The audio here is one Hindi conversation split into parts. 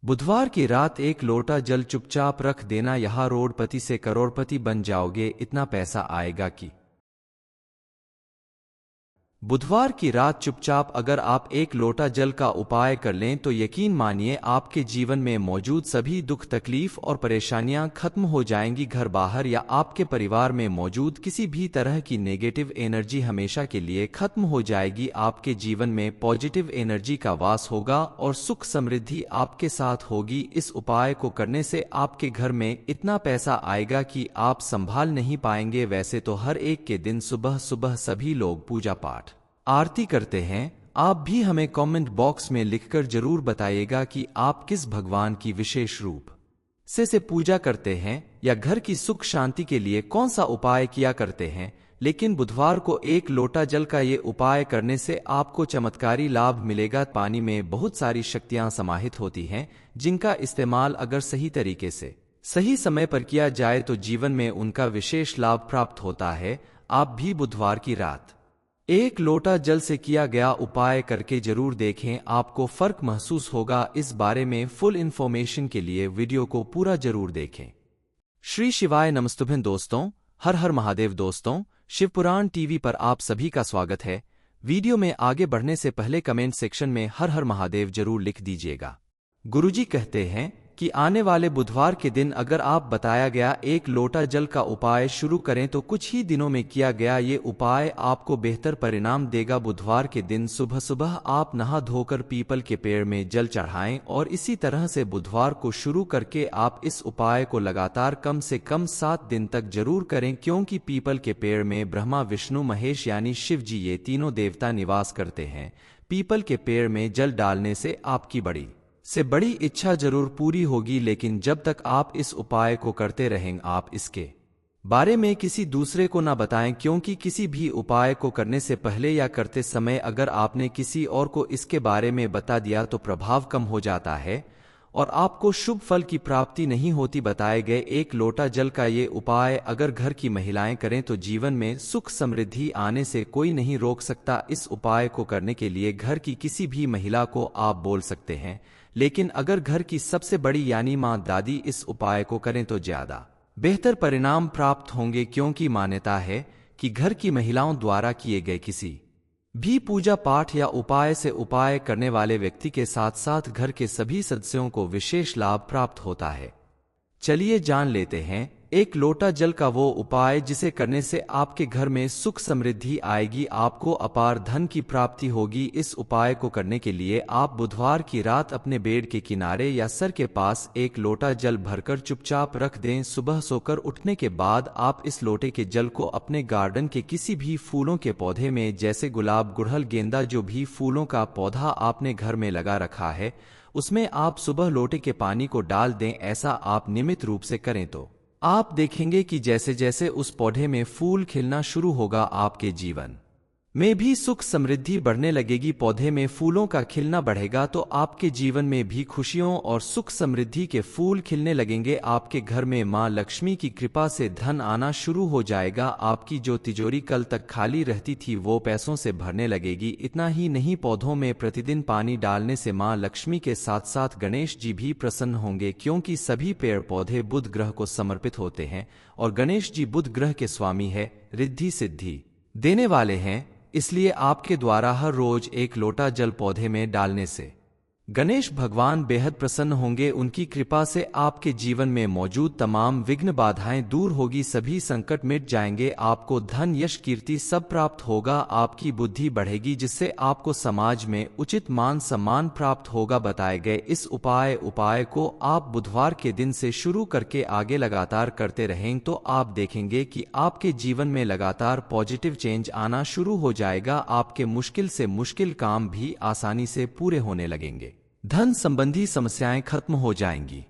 बुधवार की रात एक लोटा जल चुपचाप रख देना, यहाँ रोडपति से करोड़पति बन जाओगे, इतना पैसा आएगा कि। बुधवार की रात चुपचाप अगर आप एक लोटा जल का उपाय कर लें तो यकीन मानिए आपके जीवन में मौजूद सभी दुख तकलीफ और परेशानियां खत्म हो जाएंगी। घर बाहर या आपके परिवार में मौजूद किसी भी तरह की नेगेटिव एनर्जी हमेशा के लिए खत्म हो जाएगी। आपके जीवन में पॉजिटिव एनर्जी का वास होगा और सुख समृद्धि आपके साथ होगी। इस उपाय को करने से आपके घर में इतना पैसा आएगा कि आप संभाल नहीं पाएंगे। वैसे तो हर एक के दिन सुबह सुबह सभी लोग पूजा पाठ आरती करते हैं। आप भी हमें कमेंट बॉक्स में लिखकर जरूर बताइएगा कि आप किस भगवान की विशेष रूप से पूजा करते हैं या घर की सुख शांति के लिए कौन सा उपाय किया करते हैं। लेकिन बुधवार को एक लोटा जल का ये उपाय करने से आपको चमत्कारी लाभ मिलेगा। पानी में बहुत सारी शक्तियां समाहित होती हैं जिनका इस्तेमाल अगर सही तरीके से सही समय पर किया जाए तो जीवन में उनका विशेष लाभ प्राप्त होता है। आप भी बुधवार की रात एक लोटा जल से किया गया उपाय करके जरूर देखें, आपको फर्क महसूस होगा। इस बारे में फुल इंफॉर्मेशन के लिए वीडियो को पूरा जरूर देखें। श्री शिवाय नमस्तुभ्यं दोस्तों, हर हर महादेव दोस्तों, शिवपुराण टीवी पर आप सभी का स्वागत है। वीडियो में आगे बढ़ने से पहले कमेंट सेक्शन में हर हर महादेव जरूर लिख दीजिएगा। गुरुजी कहते हैं कि आने वाले बुधवार के दिन अगर आप बताया गया एक लोटा जल का उपाय शुरू करें तो कुछ ही दिनों में किया गया ये उपाय आपको बेहतर परिणाम देगा। बुधवार के दिन सुबह सुबह आप नहा धोकर पीपल के पेड़ में जल चढ़ाएं और इसी तरह से बुधवार को शुरू करके आप इस उपाय को लगातार कम से कम 7 दिन तक जरूर करें, क्योंकि पीपल के पेड़ में ब्रह्मा विष्णु महेश यानी शिव जी ये तीनों देवता निवास करते हैं। पीपल के पेड़ में जल डालने से आपकी बड़ी से बड़ी इच्छा जरूर पूरी होगी। लेकिन जब तक आप इस उपाय को करते रहेंगे आप इसके बारे में किसी दूसरे को ना बताएं, क्योंकि किसी भी उपाय को करने से पहले या करते समय अगर आपने किसी और को इसके बारे में बता दिया तो प्रभाव कम हो जाता है और आपको शुभ फल की प्राप्ति नहीं होती। बताए गए एक लोटा जल का ये उपाय अगर घर की महिलाएं करें तो जीवन में सुख समृद्धि आने से कोई नहीं रोक सकता। इस उपाय को करने के लिए घर की किसी भी महिला को आप बोल सकते हैं, लेकिन अगर घर की सबसे बड़ी यानी मां दादी इस उपाय को करें तो ज्यादा बेहतर परिणाम प्राप्त होंगे, क्योंकि मान्यता है कि घर की महिलाओं द्वारा किए गए किसी भी पूजा पाठ या उपाय से उपाय करने वाले व्यक्ति के साथ साथ घर के सभी सदस्यों को विशेष लाभ प्राप्त होता है। चलिए जान लेते हैं एक लोटा जल का वो उपाय जिसे करने से आपके घर में सुख समृद्धि आएगी, आपको अपार धन की प्राप्ति होगी। इस उपाय को करने के लिए आप बुधवार की रात अपने बेड के किनारे या सर के पास एक लोटा जल भरकर चुपचाप रख दें। सुबह सोकर उठने के बाद आप इस लोटे के जल को अपने गार्डन के किसी भी फूलों के पौधे में, जैसे गुलाब, गुड़हल, गेंदा, जो भी फूलों का पौधा आपने घर में लगा रखा है उसमें आप सुबह लोटे के पानी को डाल दें। ऐसा आप नियमित रूप से करें तो आप देखेंगे कि जैसे जैसे उस पौधे में फूल खिलना शुरू होगा आपके जीवन में भी सुख समृद्धि बढ़ने लगेगी। पौधे में फूलों का खिलना बढ़ेगा तो आपके जीवन में भी खुशियों और सुख समृद्धि के फूल खिलने लगेंगे। आपके घर में मां लक्ष्मी की कृपा से धन आना शुरू हो जाएगा। आपकी जो तिजोरी कल तक खाली रहती थी वो पैसों से भरने लगेगी। इतना ही नहीं, पौधों में प्रतिदिन पानी डालने से मां लक्ष्मी के साथ साथ गणेश जी भी प्रसन्न होंगे, क्योंकि सभी पेड़ पौधे बुध ग्रह को समर्पित होते हैं और गणेश जी बुध ग्रह के स्वामी है, रिद्धि सिद्धि देने वाले हैं। इसलिए आपके द्वारा हर रोज एक लोटा जल पौधे में डालने से गणेश भगवान बेहद प्रसन्न होंगे। उनकी कृपा से आपके जीवन में मौजूद तमाम विघ्न बाधाएं दूर होगी, सभी संकट मिट जाएंगे। आपको धन, यश, कीर्ति सब प्राप्त होगा। आपकी बुद्धि बढ़ेगी जिससे आपको समाज में उचित मान सम्मान प्राप्त होगा। बताए गए इस उपाय को आप बुधवार के दिन से शुरू करके आगे लगातार करते रहें तो आप देखेंगे कि आपके जीवन में लगातार पॉजिटिव चेंज आना शुरू हो जाएगा। आपके मुश्किल से मुश्किल काम भी आसानी से पूरे होने लगेंगे। धन संबंधी समस्याएं खत्म हो जाएंगी।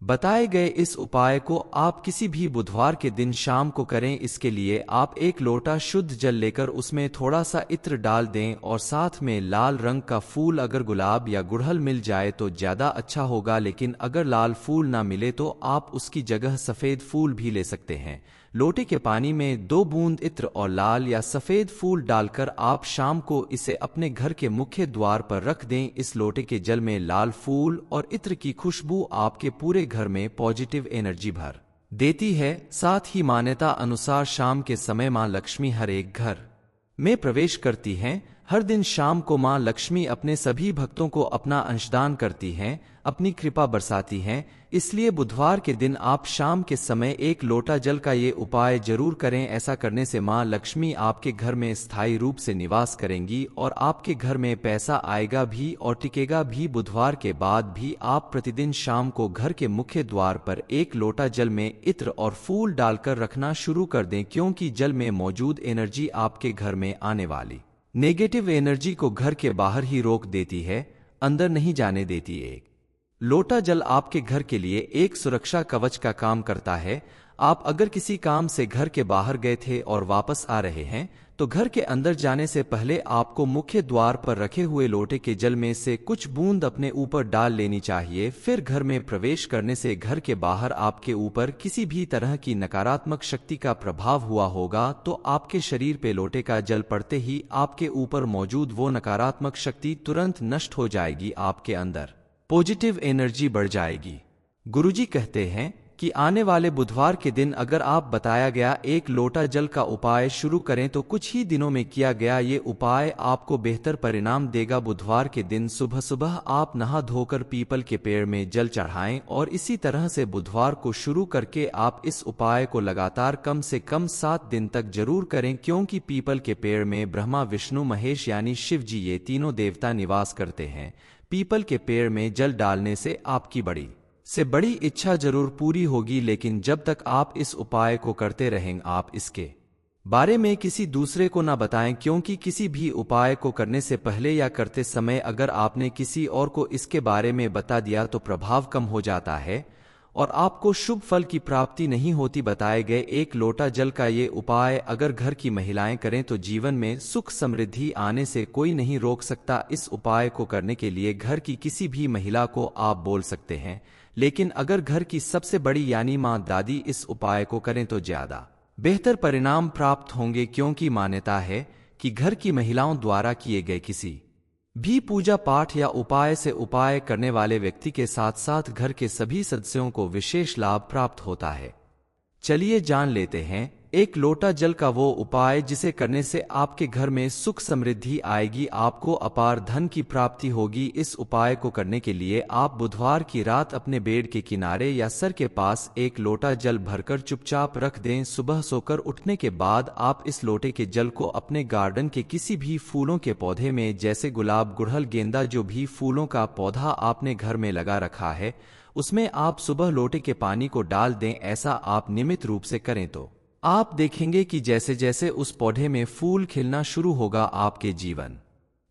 बताए गए इस उपाय को आप किसी भी बुधवार के दिन शाम को करें। इसके लिए आप एक लोटा शुद्ध जल लेकर उसमें थोड़ा सा इत्र डाल दें और साथ में लाल रंग का फूल, अगर गुलाब या गुड़हल मिल जाए तो ज्यादा अच्छा होगा, लेकिन अगर लाल फूल ना मिले तो आप उसकी जगह सफेद फूल भी ले सकते हैं। लोटे के पानी में 2 बूंद इत्र और लाल या सफेद फूल डालकर आप शाम को इसे अपने घर के मुख्य द्वार पर रख दें। इस लोटे के जल में लाल फूल और इत्र की खुशबू आपके पूरे घर में पॉजिटिव एनर्जी भर देती है। साथ ही मान्यता अनुसार शाम के समय मां लक्ष्मी हर एक घर में प्रवेश करती हैं। हर दिन शाम को मां लक्ष्मी अपने सभी भक्तों को अपना अंशदान करती हैं, अपनी कृपा बरसाती हैं। इसलिए बुधवार के दिन आप शाम के समय 1 लोटा जल का ये उपाय जरूर करें। ऐसा करने से मां लक्ष्मी आपके घर में स्थायी रूप से निवास करेंगी और आपके घर में पैसा आएगा भी और टिकेगा भी। बुधवार के बाद भी आप प्रतिदिन शाम को घर के मुख्य द्वार पर 1 लोटा जल में इत्र और फूल डालकर रखना शुरू कर दें, क्योंकि जल में मौजूद एनर्जी आपके घर में आने वाली नेगेटिव एनर्जी को घर के बाहर ही रोक देती है, अंदर नहीं जाने देती। 1 लोटा जल आपके घर के लिए एक सुरक्षा कवच का काम करता है। आप अगर किसी काम से घर के बाहर गए थे और वापस आ रहे हैं तो घर के अंदर जाने से पहले आपको मुख्य द्वार पर रखे हुए लोटे के जल में से कुछ बूंद अपने ऊपर डाल लेनी चाहिए। फिर घर में प्रवेश करने से घर के बाहर आपके ऊपर किसी भी तरह की नकारात्मक शक्ति का प्रभाव हुआ होगा तो आपके शरीर पे लोटे का जल पड़ते ही आपके ऊपर मौजूद वो नकारात्मक शक्ति तुरंत नष्ट हो जाएगी, आपके अंदर पॉजिटिव एनर्जी बढ़ जाएगी। गुरुजी कहते हैं कि आने वाले बुधवार के दिन अगर आप बताया गया 1 लोटा जल का उपाय शुरू करें तो कुछ ही दिनों में किया गया ये उपाय आपको बेहतर परिणाम देगा। बुधवार के दिन सुबह सुबह आप नहा धोकर पीपल के पेड़ में जल चढ़ाएं और इसी तरह से बुधवार को शुरू करके आप इस उपाय को लगातार कम से कम 7 दिन तक जरूर करें, क्योंकि पीपल के पेड़ में ब्रह्मा विष्णु महेश यानी शिव जी ये तीनों देवता निवास करते हैं। पीपल के पेड़ में जल डालने से आपकी बड़ी से बड़ी इच्छा जरूर पूरी होगी, लेकिन जब तक आप इस उपाय को करते रहेंगे आप इसके बारे में किसी दूसरे को ना बताएं, क्योंकि किसी भी उपाय को करने से पहले या करते समय अगर आपने किसी और को इसके बारे में बता दिया तो प्रभाव कम हो जाता है और आपको शुभ फल की प्राप्ति नहीं होती। बताए गए 1 लोटा जल का ये उपाय अगर घर की महिलाएं करें तो जीवन में सुख समृद्धि आने से कोई नहीं रोक सकता। इस उपाय को करने के लिए घर की किसी भी महिला को आप बोल सकते हैं, लेकिन अगर घर की सबसे बड़ी यानी मां दादी इस उपाय को करें तो ज्यादा बेहतर परिणाम प्राप्त होंगे, क्योंकि मान्यता है कि घर की महिलाओं द्वारा किए गए किसी भी पूजा पाठ या उपाय से उपाय करने वाले व्यक्ति के साथ साथ घर के सभी सदस्यों को विशेष लाभ प्राप्त होता है। चलिए जान लेते हैं 1 लोटा जल का वो उपाय जिसे करने से आपके घर में सुख समृद्धि आएगी, आपको अपार धन की प्राप्ति होगी। इस उपाय को करने के लिए आप बुधवार की रात अपने बेड के किनारे या सर के पास 1 लोटा जल भरकर चुपचाप रख दें। सुबह सोकर उठने के बाद आप इस लोटे के जल को अपने गार्डन के किसी भी फूलों के पौधे में, जैसे गुलाब, गुड़हल, गेंदा, जो भी फूलों का पौधा आपने घर में लगा रखा है उसमें आप सुबह लोटे के पानी को डाल दें। ऐसा आप नियमित रूप से करें तो आप देखेंगे कि जैसे जैसे उस पौधे में फूल खिलना शुरू होगा आपके जीवन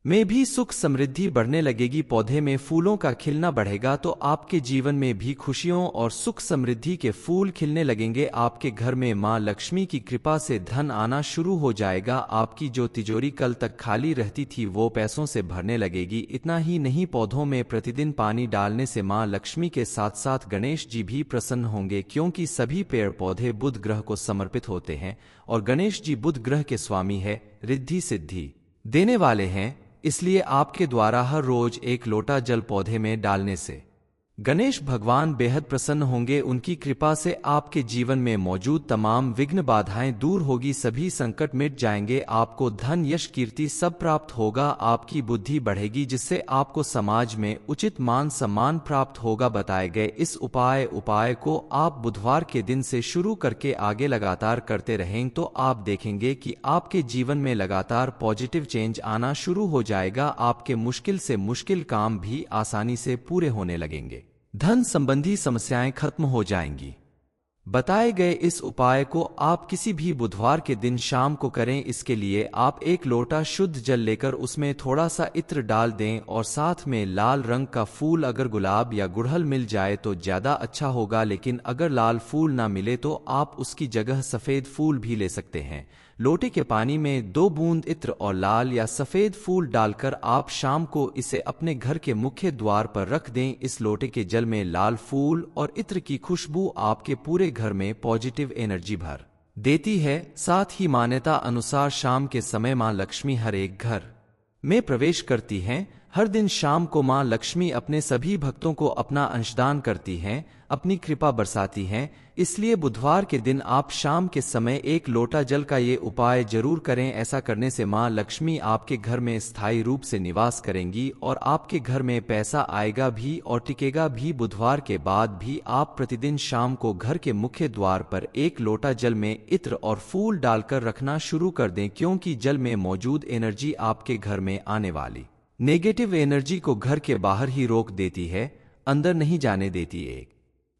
में भी सुख समृद्धि बढ़ने लगेगी। पौधे में फूलों का खिलना बढ़ेगा तो आपके जीवन में भी खुशियों और सुख समृद्धि के फूल खिलने लगेंगे। आपके घर में मां लक्ष्मी की कृपा से धन आना शुरू हो जाएगा। आपकी जो तिजोरी कल तक खाली रहती थी वो पैसों से भरने लगेगी। इतना ही नहीं, पौधों में प्रतिदिन पानी डालने से मां लक्ष्मी के साथ साथ गणेश जी भी प्रसन्न होंगे, क्योंकि सभी पेड़ पौधे बुध ग्रह को समर्पित होते हैं और गणेश जी बुध ग्रह के स्वामी है, रिद्धि सिद्धि देने वाले हैं। इसलिए आपके द्वारा हर रोज 1 लोटा जल पौधे में डालने से गणेश भगवान बेहद प्रसन्न होंगे। उनकी कृपा से आपके जीवन में मौजूद तमाम विघ्न बाधाएं दूर होगी, सभी संकट मिट जाएंगे। आपको धन, यश, कीर्ति सब प्राप्त होगा। आपकी बुद्धि बढ़ेगी जिससे आपको समाज में उचित मान सम्मान प्राप्त होगा। बताए गए इस उपाय को आप बुधवार के दिन से शुरू करके आगे लगातार करते रहें तो आप देखेंगे कि आपके जीवन में लगातार पॉजिटिव चेंज आना शुरू हो जाएगा। आपके मुश्किल से मुश्किल काम भी आसानी से पूरे होने लगेंगे। धन संबंधी समस्याएं खत्म हो जाएंगी। बताए गए इस उपाय को आप किसी भी बुधवार के दिन शाम को करें। इसके लिए आप 1 लोटा शुद्ध जल लेकर उसमें थोड़ा सा इत्र डाल दें और साथ में लाल रंग का फूल, अगर गुलाब या गुड़हल मिल जाए तो ज्यादा अच्छा होगा, लेकिन अगर लाल फूल ना मिले तो आप उसकी जगह सफेद फूल भी ले सकते हैं। लोटे के पानी में 2 बूंद इत्र और लाल या सफेद फूल डालकर आप शाम को इसे अपने घर के मुख्य द्वार पर रख दें। इस लोटे के जल में लाल फूल और इत्र की खुशबू आपके पूरे घर में पॉजिटिव एनर्जी भर देती है। साथ ही मान्यता अनुसार शाम के समय मां लक्ष्मी हर एक घर में प्रवेश करती हैं। हर दिन शाम को मां लक्ष्मी अपने सभी भक्तों को अपना अंशदान करती हैं, अपनी कृपा बरसाती हैं। इसलिए बुधवार के दिन आप शाम के समय एक लोटा जल का ये उपाय जरूर करें। ऐसा करने से मां लक्ष्मी आपके घर में स्थायी रूप से निवास करेंगी और आपके घर में पैसा आएगा भी और टिकेगा भी। बुधवार के बाद भी आप प्रतिदिन शाम को घर के मुख्य द्वार पर एक लोटा जल में इत्र और फूल डालकर रखना शुरू कर दें, क्योंकि जल में मौजूद एनर्जी आपके घर में आने वाली नेगेटिव एनर्जी को घर के बाहर ही रोक देती है, अंदर नहीं जाने देती। एक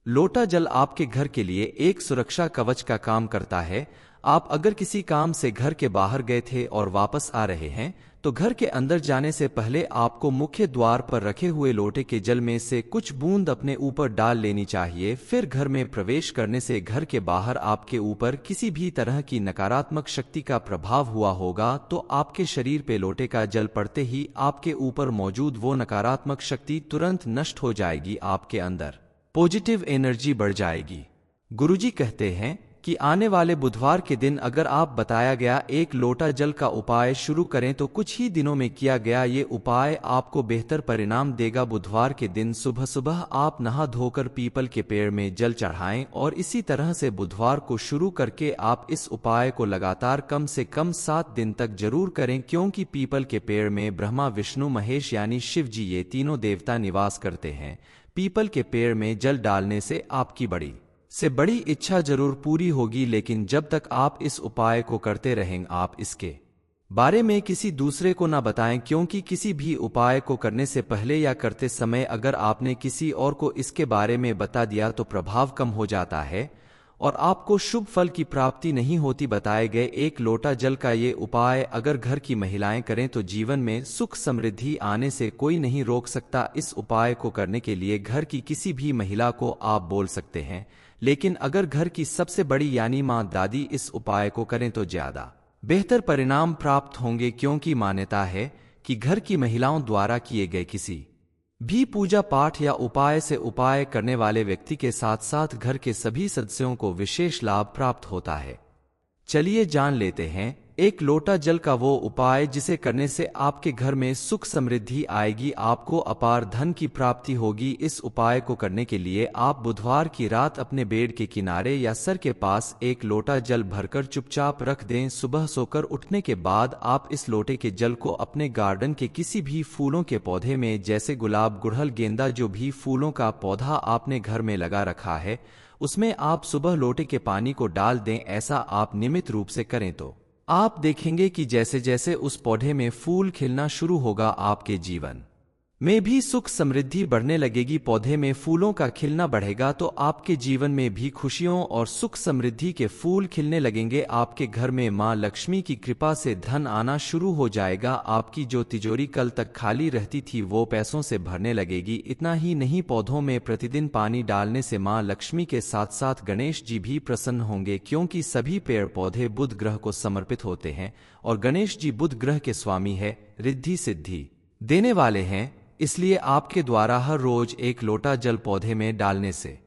लोटा जल आपके घर के लिए एक सुरक्षा कवच का काम करता है। आप अगर किसी काम से घर के बाहर गए थे और वापस आ रहे हैं तो घर के अंदर जाने से पहले आपको मुख्य द्वार पर रखे हुए लोटे के जल में से कुछ बूंद अपने ऊपर डाल लेनी चाहिए। फिर घर में प्रवेश करने से घर के बाहर आपके ऊपर किसी भी तरह की नकारात्मक शक्ति का प्रभाव हुआ होगा तो आपके शरीर पे लोटे का जल पड़ते ही आपके ऊपर मौजूद वो नकारात्मक शक्ति तुरंत नष्ट हो जाएगी। आपके अंदर पॉजिटिव एनर्जी बढ़ जाएगी। गुरुजी कहते हैं कि आने वाले बुधवार के दिन अगर आप बताया गया एक लोटा जल का उपाय शुरू करें तो कुछ ही दिनों में किया गया ये उपाय आपको बेहतर परिणाम देगा। बुधवार के दिन सुबह सुबह आप नहा धोकर पीपल के पेड़ में जल चढ़ाएं और इसी तरह से बुधवार को शुरू करके आप इस उपाय को लगातार कम से कम 7 दिन तक जरूर करें, क्योंकि पीपल के पेड़ में ब्रह्मा विष्णु महेश यानी शिव जी ये तीनों देवता निवास करते हैं। पीपल के पेड़ में जल डालने से आपकी बड़ी से बड़ी इच्छा जरूर पूरी होगी, लेकिन जब तक आप इस उपाय को करते रहेंगे आप इसके बारे में किसी दूसरे को ना बताएं, क्योंकि किसी भी उपाय को करने से पहले या करते समय अगर आपने किसी और को इसके बारे में बता दिया तो प्रभाव कम हो जाता है और आपको शुभ फल की प्राप्ति नहीं होती। बताए गए एक लोटा जल का ये उपाय अगर घर की महिलाएं करें तो जीवन में सुख समृद्धि आने से कोई नहीं रोक सकता। इस उपाय को करने के लिए घर की किसी भी महिला को आप बोल सकते हैं, लेकिन अगर घर की सबसे बड़ी यानी मां दादी इस उपाय को करें तो ज्यादा बेहतर परिणाम प्राप्त होंगे, क्योंकि मान्यता है कि घर की महिलाओं द्वारा किए गए किसी भी पूजा पाठ या उपाय से उपाय करने वाले व्यक्ति के साथ साथ घर के सभी सदस्यों को विशेष लाभ प्राप्त होता है। चलिए जान लेते हैं एक लोटा जल का वो उपाय जिसे करने से आपके घर में सुख समृद्धि आएगी, आपको अपार धन की प्राप्ति होगी। इस उपाय को करने के लिए आप बुधवार की रात अपने बेड के किनारे या सर के पास एक लोटा जल भरकर चुपचाप रख दें। सुबह सोकर उठने के बाद आप इस लोटे के जल को अपने गार्डन के किसी भी फूलों के पौधे में, जैसे गुलाब, गुड़हल, गेंदा, जो भी फूलों का पौधा आपने घर में लगा रखा है उसमें आप सुबह लोटे के पानी को डाल दें। ऐसा आप नियमित रूप से करें तो आप देखेंगे कि जैसे जैसे उस पौधे में फूल खिलना शुरू होगा आपके जीवन में भी सुख समृद्धि बढ़ने लगेगी। पौधे में फूलों का खिलना बढ़ेगा तो आपके जीवन में भी खुशियों और सुख समृद्धि के फूल खिलने लगेंगे। आपके घर में मां लक्ष्मी की कृपा से धन आना शुरू हो जाएगा। आपकी जो तिजोरी कल तक खाली रहती थी वो पैसों से भरने लगेगी। इतना ही नहीं, पौधों में प्रतिदिन पानी डालने से मां लक्ष्मी के साथ साथ गणेश जी भी प्रसन्न होंगे, क्योंकि सभी पेड़ पौधे बुध ग्रह को समर्पित होते हैं और गणेश जी बुध ग्रह के स्वामी है, रिद्धि सिद्धि देने वाले हैं। इसलिए आपके द्वारा हर रोज एक लोटा जल पौधे में डालने से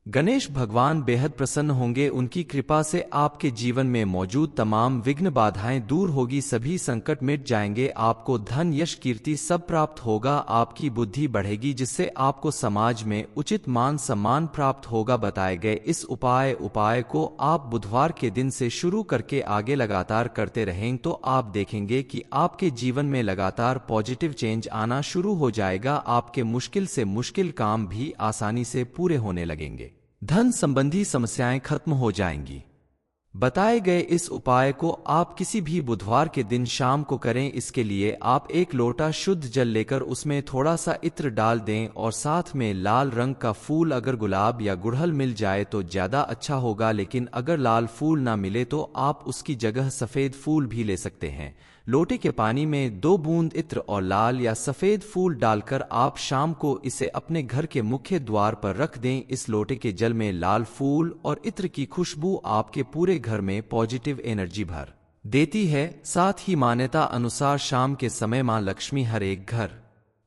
गणेश भगवान बेहद प्रसन्न होंगे। उनकी कृपा से आपके जीवन में मौजूद तमाम विघ्न बाधाएं दूर होगी, सभी संकट मिट जाएंगे। आपको धन, यश, कीर्ति सब प्राप्त होगा। आपकी बुद्धि बढ़ेगी जिससे आपको समाज में उचित मान सम्मान प्राप्त होगा। बताए गए इस उपाय को आप बुधवार के दिन से शुरू करके आगे लगातार करते रहें तो आप देखेंगे कि आपके जीवन में लगातार पॉजिटिव चेंज आना शुरू हो जाएगा। आपके मुश्किल से मुश्किल काम भी आसानी से पूरे होने लगेंगे। धन संबंधी समस्याएं खत्म हो जाएंगी। बताए गए इस उपाय को आप किसी भी बुधवार के दिन शाम को करें। इसके लिए आप एक लोटा शुद्ध जल लेकर उसमें थोड़ा सा इत्र डाल दें और साथ में लाल रंग का फूल, अगर गुलाब या गुड़हल मिल जाए तो ज्यादा अच्छा होगा, लेकिन अगर लाल फूल ना मिले तो आप उसकी जगह सफेद फूल भी ले सकते हैं। लोटे के पानी में 2 बूंद इत्र और लाल या सफेद फूल डालकर आप शाम को इसे अपने घर के मुख्य द्वार पर रख दें। इस लोटे के जल में लाल फूल और इत्र की खुशबू आपके पूरे घर में पॉजिटिव एनर्जी भर देती है। साथ ही मान्यता अनुसार शाम के समय मां लक्ष्मी हर एक घर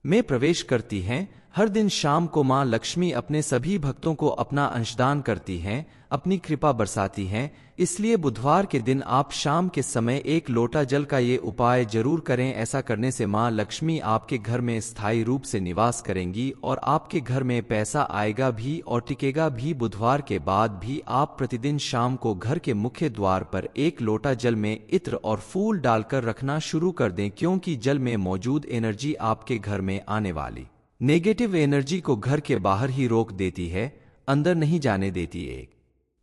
में प्रवेश करती हैं। हर दिन शाम को मां लक्ष्मी अपने सभी भक्तों को अपना अंशदान करती हैं, अपनी कृपा बरसाती हैं। इसलिए बुधवार के दिन आप शाम के समय एक लोटा जल का ये उपाय जरूर करें। ऐसा करने से मां लक्ष्मी आपके घर में स्थायी रूप से निवास करेंगी और आपके घर में पैसा आएगा भी और टिकेगा भी। बुधवार के बाद भी आप प्रतिदिन शाम को घर के मुख्य द्वार पर एक लोटा जल में इत्र और फूल डालकर रखना शुरू कर दें, क्योंकि जल में मौजूद एनर्जी आपके घर में आने वाली नेगेटिव एनर्जी को घर के बाहर ही रोक देती है, अंदर नहीं जाने देती। एक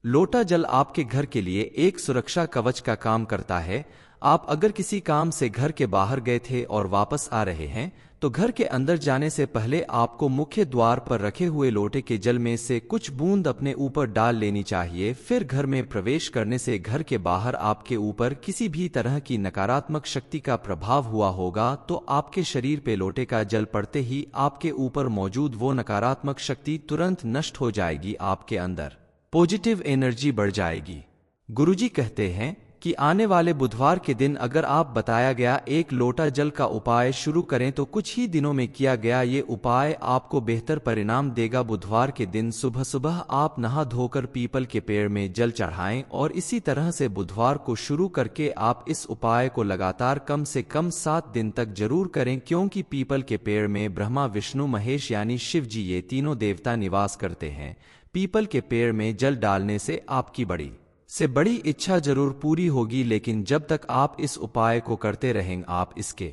लोटा जल आपके घर के लिए एक सुरक्षा कवच का काम करता है। आप अगर किसी काम से घर के बाहर गए थे और वापस आ रहे हैं, तो घर के अंदर जाने से पहले आपको मुख्य द्वार पर रखे हुए लोटे के जल में से कुछ बूंद अपने ऊपर डाल लेनी चाहिए। फिर घर में प्रवेश करने से घर के बाहर आपके ऊपर किसी भी तरह की नकारात्मक शक्ति का प्रभाव हुआ होगा, तो आपके शरीर पे लोटे का जल पड़ते ही आपके ऊपर मौजूद वो नकारात्मक शक्ति तुरंत नष्ट हो जाएगी। आपके अंदर पॉजिटिव एनर्जी बढ़ जाएगी। गुरुजी कहते हैं कि आने वाले बुधवार के दिन अगर आप बताया गया एक लोटा जल का उपाय शुरू करें तो कुछ ही दिनों में किया गया ये उपाय आपको बेहतर परिणाम देगा। बुधवार के दिन सुबह सुबह आप नहा धोकर पीपल के पेड़ में जल चढ़ाएं और इसी तरह से बुधवार को शुरू करके आप इस उपाय को लगातार कम से कम 7 दिन तक जरूर करें, क्योंकि पीपल के पेड़ में ब्रह्मा विष्णु महेश यानी शिव जी ये तीनों देवता निवास करते हैं। पीपल के पेड़ में जल डालने से आपकी बड़ी से बड़ी इच्छा जरूर पूरी होगी, लेकिन जब तक आप इस उपाय को करते रहें आप इसके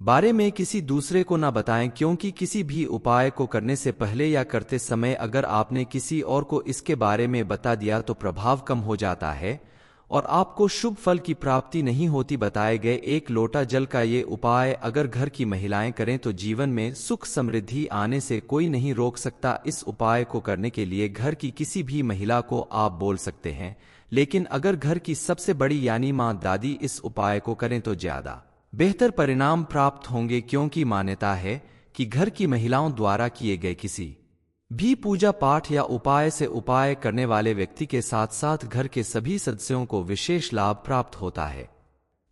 बारे में किसी दूसरे को ना बताएं, क्योंकि किसी भी उपाय को करने से पहले या करते समय अगर आपने किसी और को इसके बारे में बता दिया तो प्रभाव कम हो जाता है और आपको शुभ फल की प्राप्ति नहीं होती। बताए गए एक लोटा जल का ये उपाय अगर घर की महिलाएं करें तो जीवन में सुख समृद्धि आने से कोई नहीं रोक सकता। इस उपाय को करने के लिए घर की किसी भी महिला को आप बोल सकते हैं, लेकिन अगर घर की सबसे बड़ी यानी मां दादी इस उपाय को करें तो ज्यादा बेहतर परिणाम प्राप्त होंगे, क्योंकि मान्यता है कि घर की महिलाओं द्वारा किए गए किसी भी पूजा पाठ या उपाय से उपाय करने वाले व्यक्ति के साथ साथ घर के सभी सदस्यों को विशेष लाभ प्राप्त होता है।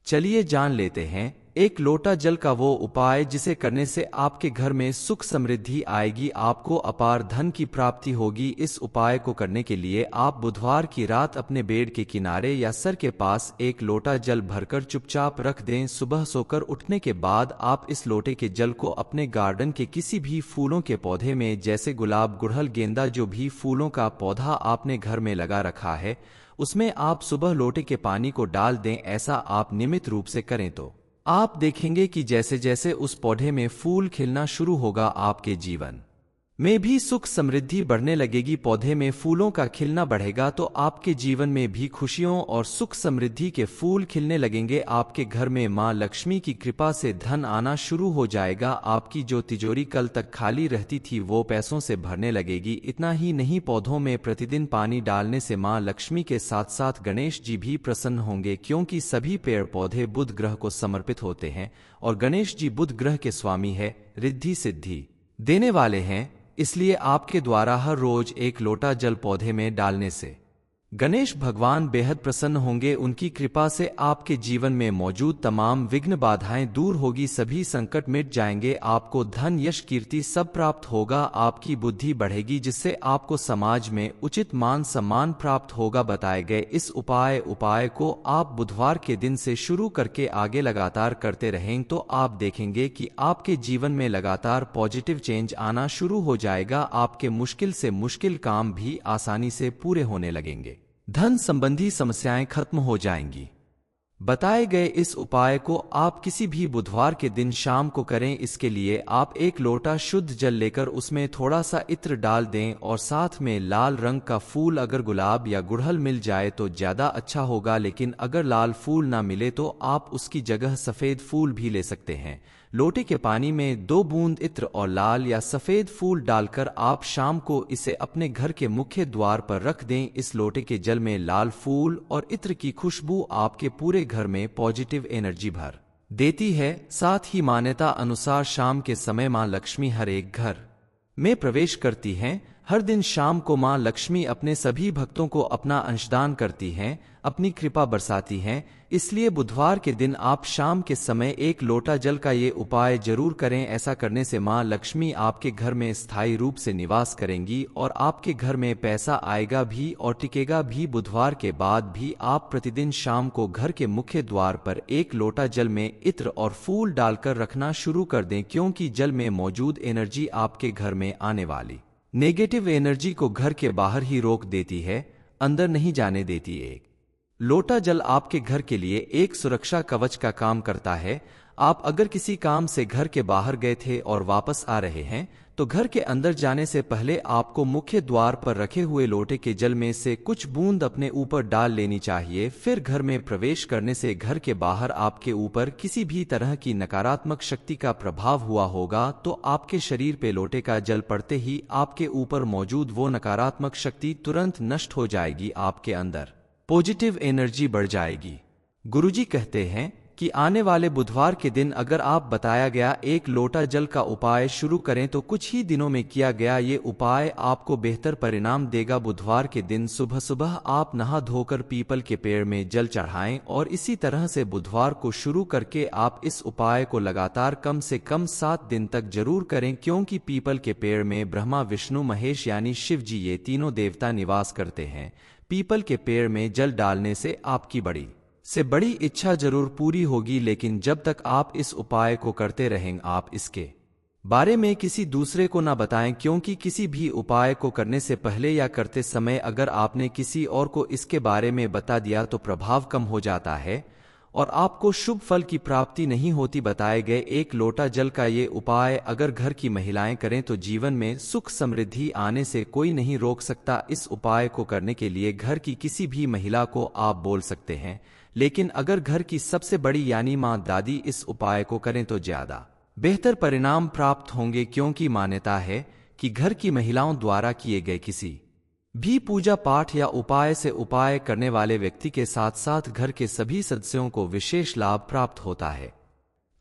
चलिए जान लेते हैं एक लोटा जल का वो उपाय जिसे करने से आपके घर में सुख समृद्धि आएगी, आपको अपार धन की प्राप्ति होगी। इस उपाय को करने के लिए आप बुधवार की रात अपने बेड के किनारे या सर के पास एक लोटा जल भरकर चुपचाप रख दें। सुबह सोकर उठने के बाद आप इस लोटे के जल को अपने गार्डन के किसी भी फूलों के पौधे में, जैसे गुलाब, गुड़हल, गेंदा, जो भी फूलों का पौधा आपने घर में लगा रखा है, उसमें आप सुबह लोटे के पानी को डाल दें। ऐसा आप नियमित रूप से करें तो आप देखेंगे कि जैसे जैसे उस पौधे में फूल खिलना शुरू होगा, आपके जीवन में भी सुख समृद्धि बढ़ने लगेगी। पौधे में फूलों का खिलना बढ़ेगा तो आपके जीवन में भी खुशियों और सुख समृद्धि के फूल खिलने लगेंगे। आपके घर में मां लक्ष्मी की कृपा से धन आना शुरू हो जाएगा। आपकी जो तिजोरी कल तक खाली रहती थी वो पैसों से भरने लगेगी। इतना ही नहीं, पौधों में प्रतिदिन पानी डालने से मां लक्ष्मी के साथ साथ गणेश जी भी प्रसन्न होंगे, क्योंकि सभी पेड़ पौधे बुध ग्रह को समर्पित होते हैं और गणेश जी बुध ग्रह के स्वामी है, रिद्धि सिद्धि देने वाले हैं। इसलिए आपके द्वारा हर रोज एक लोटा जल पौधे में डालने से गणेश भगवान बेहद प्रसन्न होंगे। उनकी कृपा से आपके जीवन में मौजूद तमाम विघ्न बाधाएं दूर होगी, सभी संकट मिट जाएंगे। आपको धन, यश, कीर्ति सब प्राप्त होगा। आपकी बुद्धि बढ़ेगी, जिससे आपको समाज में उचित मान सम्मान प्राप्त होगा। बताए गए इस उपाय को आप बुधवार के दिन से शुरू करके आगे लगातार करते रहें तो आप देखेंगे कि आपके जीवन में लगातार पॉजिटिव चेंज आना शुरू हो जाएगा। आपके मुश्किल से मुश्किल काम भी आसानी से पूरे होने लगेंगे। धन संबंधी समस्याएं खत्म हो जाएंगी। बताए गए इस उपाय को आप किसी भी बुधवार के दिन शाम को करें। इसके लिए आप एक लोटा शुद्ध जल लेकर उसमें थोड़ा सा इत्र डाल दें और साथ में लाल रंग का फूल, अगर गुलाब या गुड़हल मिल जाए तो ज्यादा अच्छा होगा, लेकिन अगर लाल फूल ना मिले तो आप उसकी जगह सफेद फूल भी ले सकते हैं। लोटे के पानी में 2 बूंद इत्र और लाल या सफेद फूल डालकर आप शाम को इसे अपने घर के मुख्य द्वार पर रख दें। इस लोटे के जल में लाल फूल और इत्र की खुशबू आपके पूरे घर में पॉजिटिव एनर्जी भर देती है। साथ ही मान्यता अनुसार शाम के समय मां लक्ष्मी हर एक घर में प्रवेश करती हैं। हर दिन शाम को मां लक्ष्मी अपने सभी भक्तों को अपना अंशदान करती हैं, अपनी कृपा बरसाती हैं। इसलिए बुधवार के दिन आप शाम के समय एक लोटा जल का ये उपाय जरूर करें। ऐसा करने से मां लक्ष्मी आपके घर में स्थायी रूप से निवास करेंगी और आपके घर में पैसा आएगा भी और टिकेगा भी। बुधवार के बाद भी आप प्रतिदिन शाम को घर के मुख्य द्वार पर एक लोटा जल में इत्र और फूल डालकर रखना शुरू कर दें, क्योंकि जल में मौजूद एनर्जी आपके घर में आने वाली नेगेटिव एनर्जी को घर के बाहर ही रोक देती है, अंदर नहीं जाने देती। एक लोटा जल आपके घर के लिए एक सुरक्षा कवच का काम करता है। आप अगर किसी काम से घर के बाहर गए थे और वापस आ रहे हैं तो घर के अंदर जाने से पहले आपको मुख्य द्वार पर रखे हुए लोटे के जल में से कुछ बूंद अपने ऊपर डाल लेनी चाहिए। फिर घर में प्रवेश करने से घर के बाहर आपके ऊपर किसी भी तरह की नकारात्मक शक्ति का प्रभाव हुआ होगा तो आपके शरीर पे लोटे का जल पड़ते ही आपके ऊपर मौजूद वो नकारात्मक शक्ति तुरंत नष्ट हो जाएगी, आपके अंदर पॉजिटिव एनर्जी बढ़ जाएगी। गुरुजी कहते हैं कि आने वाले बुधवार के दिन अगर आप बताया गया एक लोटा जल का उपाय शुरू करें तो कुछ ही दिनों में किया गया ये उपाय आपको बेहतर परिणाम देगा। बुधवार के दिन सुबह सुबह आप नहा धोकर पीपल के पेड़ में जल चढ़ाएं और इसी तरह से बुधवार को शुरू करके आप इस उपाय को लगातार कम से कम 7 दिन तक जरूर करें, क्योंकि पीपल के पेड़ में ब्रह्मा विष्णु महेश यानी शिव जी ये तीनों देवता निवास करते हैं। पीपल के पेड़ में जल डालने से आपकी बड़ी इच्छा जरूर पूरी होगी, लेकिन जब तक आप इस उपाय को करते रहेंगे आप इसके बारे में किसी दूसरे को ना बताएं, क्योंकि किसी भी उपाय को करने से पहले या करते समय अगर आपने किसी और को इसके बारे में बता दिया तो प्रभाव कम हो जाता है और आपको शुभ फल की प्राप्ति नहीं होती। बताए गए एक लोटा जल का ये उपाय अगर घर की महिलाएं करें तो जीवन में सुख समृद्धि आने से कोई नहीं रोक सकता। इस उपाय को करने के लिए घर की किसी भी महिला को आप बोल सकते हैं, लेकिन अगर घर की सबसे बड़ी यानी मां दादी इस उपाय को करें तो ज्यादा बेहतर परिणाम प्राप्त होंगे, क्योंकि मान्यता है कि घर की महिलाओं द्वारा किए गए किसी भी पूजा पाठ या उपाय से उपाय करने वाले व्यक्ति के साथ साथ घर के सभी सदस्यों को विशेष लाभ प्राप्त होता है।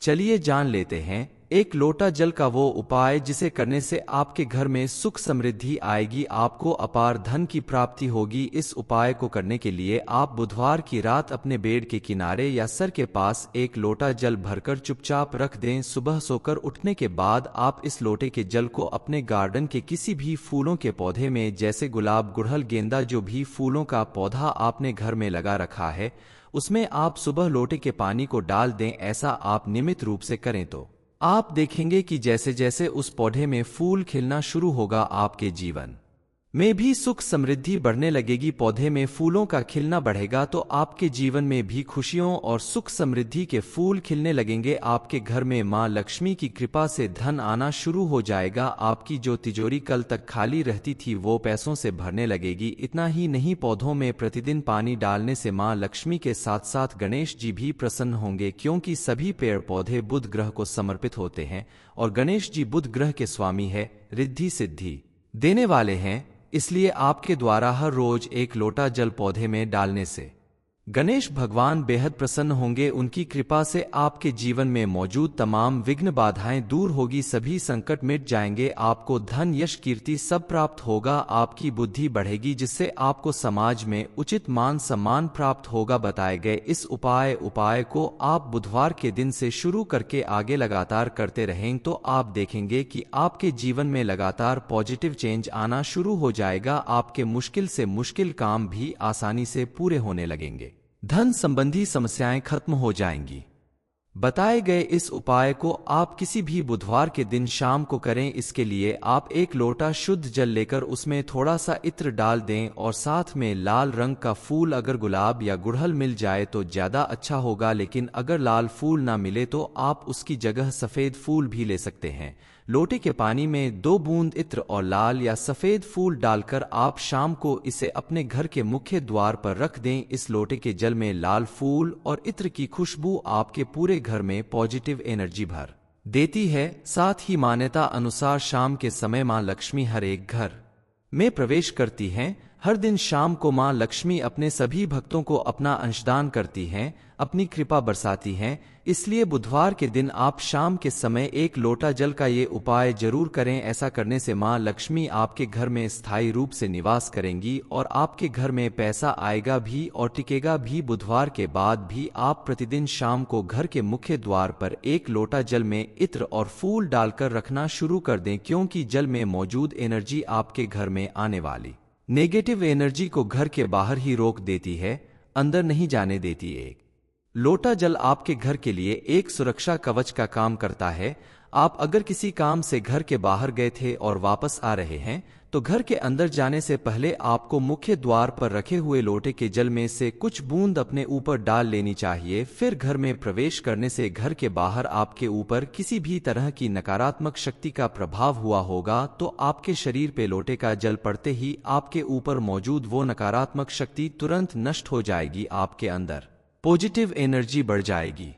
चलिए जान लेते हैं एक लोटा जल का वो उपाय जिसे करने से आपके घर में सुख समृद्धि आएगी, आपको अपार धन की प्राप्ति होगी। इस उपाय को करने के लिए आप बुधवार की रात अपने बेड के किनारे या सर के पास एक लोटा जल भरकर चुपचाप रख दें। सुबह सोकर उठने के बाद आप इस लोटे के जल को अपने गार्डन के किसी भी फूलों के पौधे में, जैसे गुलाब, गुड़हल, गेंदा, जो भी फूलों का पौधा आपने घर में लगा रखा है उसमें आप सुबह लोटे के पानी को डाल दें। ऐसा आप नियमित रूप से करें तो आप देखेंगे कि जैसे जैसे उस पौधे में फूल खिलना शुरू होगा आपके जीवन में भी सुख समृद्धि बढ़ने लगेगी। पौधे में फूलों का खिलना बढ़ेगा तो आपके जीवन में भी खुशियों और सुख समृद्धि के फूल खिलने लगेंगे। आपके घर में मां लक्ष्मी की कृपा से धन आना शुरू हो जाएगा। आपकी जो तिजोरी कल तक खाली रहती थी वो पैसों से भरने लगेगी। इतना ही नहीं, पौधों में प्रतिदिन पानी डालने से मां लक्ष्मी के साथ साथ गणेश जी भी प्रसन्न होंगे, क्योंकि सभी पेड़ पौधे बुध ग्रह को समर्पित होते हैं और गणेश जी बुध ग्रह के स्वामी है, रिद्धि सिद्धि देने वाले हैं। इसलिए आपके द्वारा हर रोज एक लोटा जल पौधे में डालने से गणेश भगवान बेहद प्रसन्न होंगे। उनकी कृपा से आपके जीवन में मौजूद तमाम विघ्न बाधाएं दूर होगी, सभी संकट मिट जाएंगे। आपको धन, यश, कीर्ति सब प्राप्त होगा। आपकी बुद्धि बढ़ेगी जिससे आपको समाज में उचित मान सम्मान प्राप्त होगा। बताए गए इस उपाय को आप बुधवार के दिन से शुरू करके आगे लगातार करते रहें तो आप देखेंगे कि आपके जीवन में लगातार पॉजिटिव चेंज आना शुरू हो जाएगा। आपके मुश्किल से मुश्किल काम भी आसानी से पूरे होने लगेंगे। धन संबंधी समस्याएं खत्म हो जाएंगी। बताए गए इस उपाय को आप किसी भी बुधवार के दिन शाम को करें। इसके लिए आप एक लोटा शुद्ध जल लेकर उसमें थोड़ा सा इत्र डाल दें और साथ में लाल रंग का फूल, अगर गुलाब या गुड़हल मिल जाए तो ज्यादा अच्छा होगा, लेकिन अगर लाल फूल ना मिले तो आप उसकी जगह सफेद फूल भी ले सकते हैं। लोटे के पानी में 2 बूंद इत्र और लाल या सफेद फूल डालकर आप शाम को इसे अपने घर के मुख्य द्वार पर रख दें। इस लोटे के जल में लाल फूल और इत्र की खुशबू आपके पूरे घर में पॉजिटिव एनर्जी भर देती है। साथ ही मान्यता अनुसार शाम के समय मां लक्ष्मी हर एक घर में प्रवेश करती हैं। हर दिन शाम को मां लक्ष्मी अपने सभी भक्तों को अपना अंशदान करती हैं, अपनी कृपा बरसाती हैं। इसलिए बुधवार के दिन आप शाम के समय 1 लोटा जल का ये उपाय जरूर करें। ऐसा करने से मां लक्ष्मी आपके घर में स्थायी रूप से निवास करेंगी और आपके घर में पैसा आएगा भी और टिकेगा भी। बुधवार के बाद भी आप प्रतिदिन शाम को घर के मुख्य द्वार पर 1 लोटा जल में इत्र और फूल डालकर रखना शुरू कर दें, क्योंकि जल में मौजूद एनर्जी आपके घर में आने वाली नेगेटिव एनर्जी को घर के बाहर ही रोक देती है, अंदर नहीं जाने देती। 1 लोटा जल आपके घर के लिए एक सुरक्षा कवच का काम करता है। आप अगर किसी काम से घर के बाहर गए थे और वापस आ रहे हैं, तो घर के अंदर जाने से पहले आपको मुख्य द्वार पर रखे हुए लोटे के जल में से कुछ बूंद अपने ऊपर डाल लेनी चाहिए। फिर घर में प्रवेश करने से घर के बाहर आपके ऊपर किसी भी तरह की नकारात्मक शक्ति का प्रभाव हुआ होगा, तो आपके शरीर पे लोटे का जल पड़ते ही आपके ऊपर मौजूद वो नकारात्मक शक्ति तुरंत नष्ट हो जाएगी। आपके अंदर पॉजिटिव एनर्जी बढ़ जाएगी।